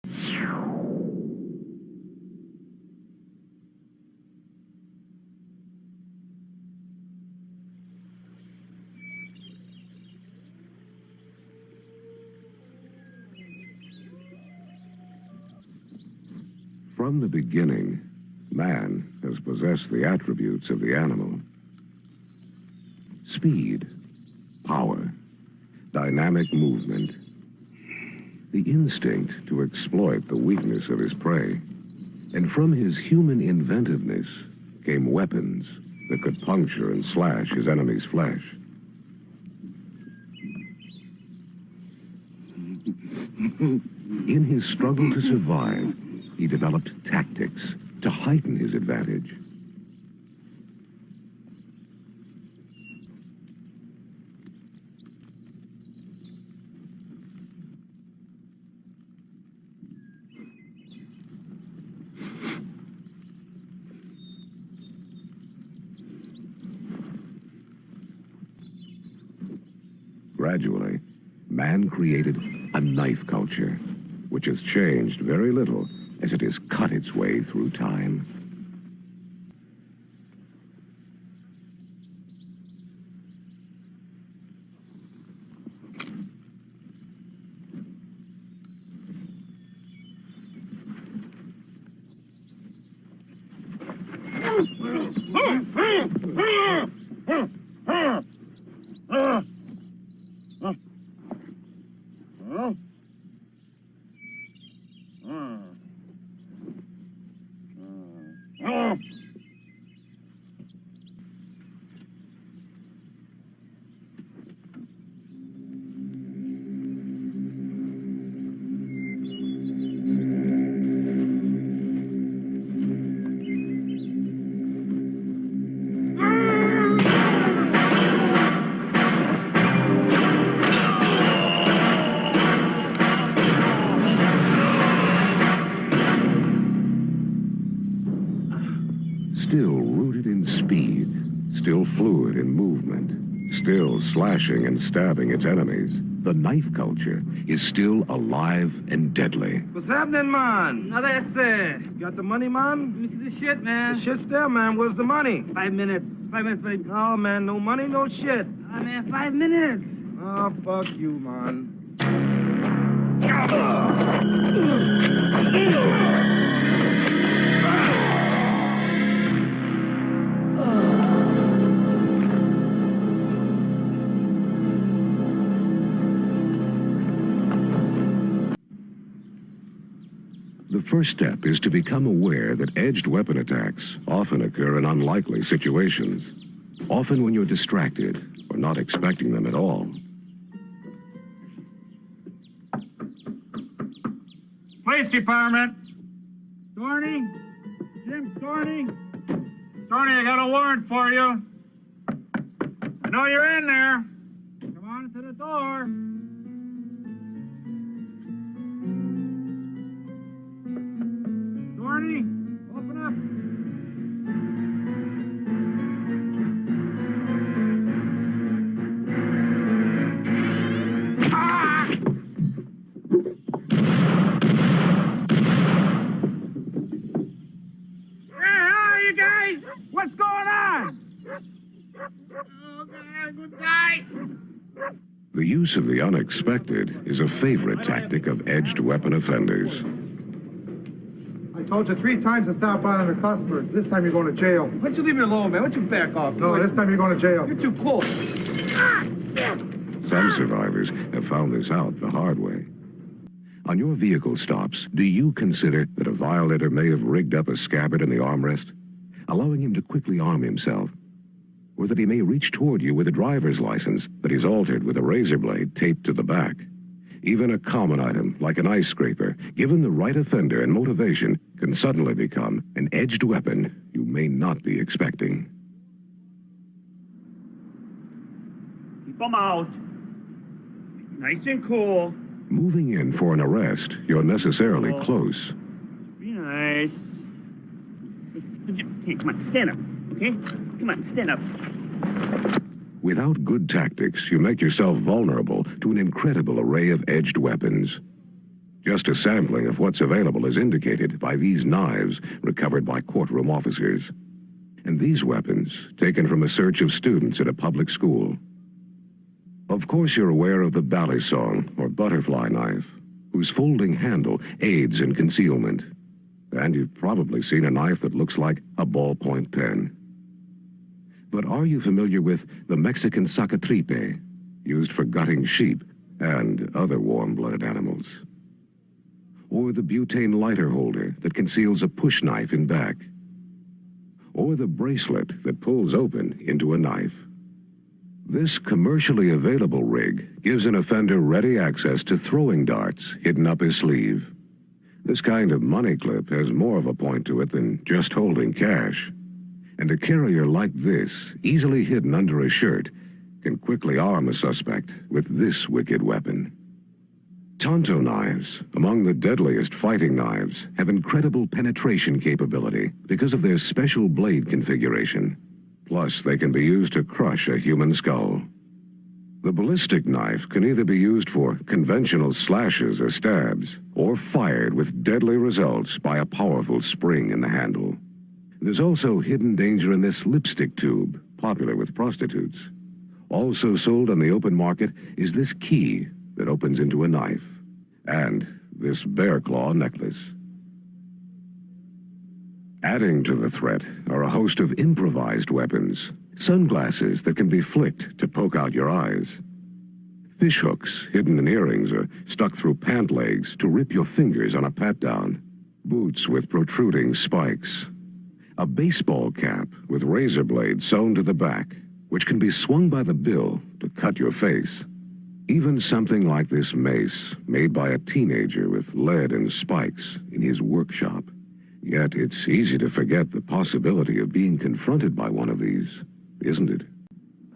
From the beginning, man has possessed the attributes of the animal. Speed, power, dynamic movement, the instinct to exploit the weakness of his prey. And from his human inventiveness came weapons that could puncture and slash his enemy's flesh. In his struggle to survive, he developed tactics to heighten his advantage. Gradually, man created a knife culture, which has changed very little as it has cut its way through time. Still rooted in speed, still fluid in movement, still slashing and stabbing its enemies, the knife culture is still alive and deadly. What's happening, man? Now that's it. Got the money, man? Let me see the shit, man. The shit's there, man. Where's the money? 5 minutes. 5 minutes, baby. Oh, man, no money, no shit. Ah, man, 5 minutes. Oh, fuck you, man. The first step is to become aware that edged weapon attacks often occur in unlikely situations, often when you're distracted or not expecting them at all. Police department. Storny? Jim Storny? Storny, I got a warrant for you. I know you're in there. Come on to the door. Storny, open up. Ah! Where are you guys? What's going on? Oh, God, good guy. The use of the unexpected is a favorite tactic of edged weapon offenders. I told you 3 times to stop bothering the customers. This time you're going to jail. Why don't you leave me alone, man? Why don't you back off? No, this time you're going to jail. You're too close. Some survivors have found this out the hard way. On your vehicle stops, do you consider that a violator may have rigged up a scabbard in the armrest, allowing him to quickly arm himself? Or that he may reach toward you with a driver's license that he's altered with a razor blade taped to the back? Even a common item, like an ice scraper, given the right offender and motivation, can suddenly become an edged weapon you may not be expecting. Keep them out. Nice and cool. Moving in for an arrest, you're necessarily close. Be nice. Hey, come on, stand up, okay? Come on, stand up. Without good tactics, you make yourself vulnerable to an incredible array of edged weapons. Just a sampling of what's available is indicated by these knives recovered by courtroom officers. And these weapons taken from a search of students at a public school. Of course you're aware of the balisong, or butterfly knife, whose folding handle aids in concealment. And you've probably seen a knife that looks like a ballpoint pen. But are you familiar with the Mexican sacatripe, used for gutting sheep and other warm-blooded animals? Or the butane lighter holder that conceals a push knife in back? Or the bracelet that pulls open into a knife? This commercially available rig gives an offender ready access to throwing darts hidden up his sleeve. This kind of money clip has more of a point to it than just holding cash. And a carrier like this, easily hidden under a shirt, can quickly arm a suspect with this wicked weapon. Tonto knives, among the deadliest fighting knives, have incredible penetration capability because of their special blade configuration. Plus, they can be used to crush a human skull. The ballistic knife can either be used for conventional slashes or stabs, or fired with deadly results by a powerful spring in the handle. There's also hidden danger in this lipstick tube, popular with prostitutes. Also sold on the open market is this key that opens into a knife, and this bear claw necklace. Adding to the threat are a host of improvised weapons, sunglasses that can be flicked to poke out your eyes, fish hooks hidden in earrings or stuck through pant legs to rip your fingers on a pat-down, boots with protruding spikes, a baseball cap with razor blades sewn to the back, which can be swung by the bill to cut your face. Even something like this mace, made by a teenager with lead and spikes in his workshop. Yet it's easy to forget the possibility of being confronted by one of these, isn't it?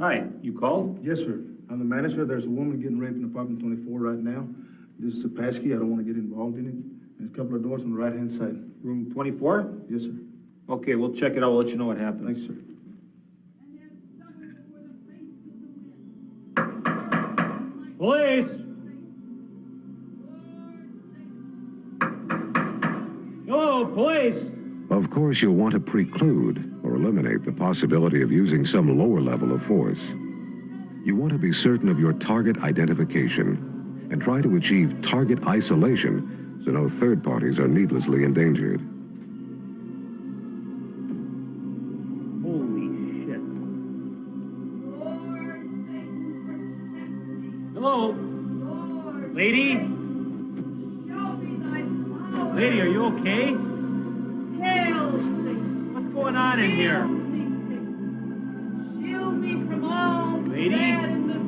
Hi, you called? Yes, sir. I'm the manager. There's a woman getting raped in apartment 24 right now. This is a passkey. I don't want to get involved in it. There's a couple of doors on the right-hand side. Room 24? Yes, sir. Okay, we'll check it out. We'll let you know what happens. Thanks, sir. Police! Hello, police! Of course, you'll want to preclude or eliminate the possibility of using some lower level of force. You want to be certain of your target identification and try to achieve target isolation so no third parties are needlessly endangered. Holy shit. Hello? Lady? Lady, are you okay? Hail, Satan. What's going on in here? Shield me, Satan. Shield me from all the Lady? bad and the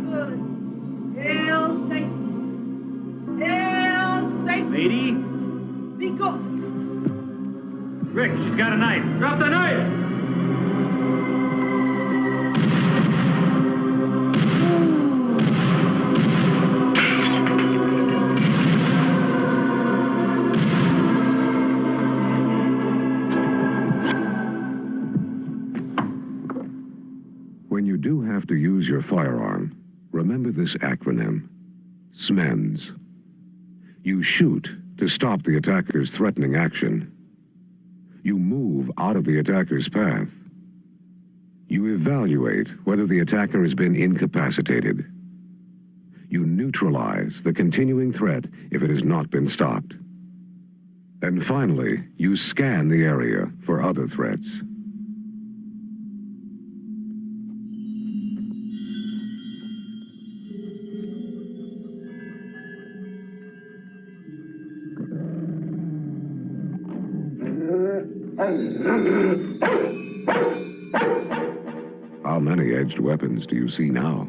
good. Hail, Satan. Hail, Satan. Lady? Be gone. Rick, she's got a knife. Drop the knife! When you do have to use your firearm, remember this acronym, SMENS. You shoot to stop the attacker's threatening action. You move out of the attacker's path. You evaluate whether the attacker has been incapacitated. You neutralize the continuing threat if it has not been stopped. And finally, you scan the area for other threats. How many edged weapons do you see now?